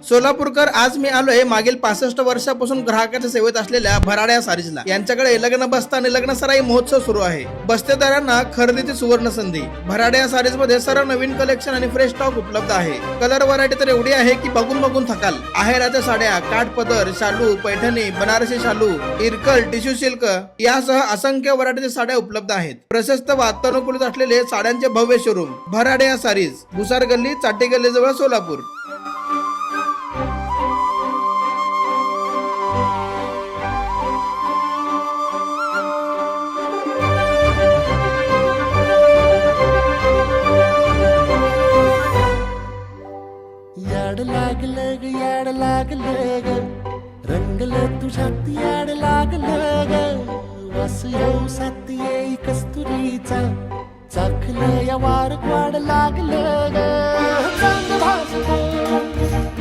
सोलापूरकर, आज मी आलोय मागील 65 वर्षापासून ग्राहकाच्या सेवेत असलेल्या भराड्या सारीजला. यांच्याकडे लग्न बस्ता आणि लग्न सराई महोत्सव सुरू आहे. बस्तेदारांना खरेदीची सुवर्ण संधी. भराड्या सारीज मध्ये सर्व नवीन कलेक्शन आणि फ्रेश स्टॉक उपलब्ध आहे. कलर व्हरायटी तर एवढी आहे की बघून बघून थकाल. आहेराच्या साड्या, काठपदर, शालू, पैठणी, बनारसी शालू, इरकल, टिश्यू सिल्क यासह असंख्य व्हरायटीच्या साड्या उपलब्ध आहेत. प्रशस्त वातानुकूलित असलेले साड्यांचे भव्य शोरूम भराड्या सारीज, भुसार गल्ली, चाटी गल्ली जवळ, सोलापूर. याड लागलं ग, याड लागलं ग, रंगलं तुझ्यात याड लागलं ग. वास येऊ साथ येई कस्तुरीचा, चाखलं या वार वाढ लागलं ग. चांग भाजलं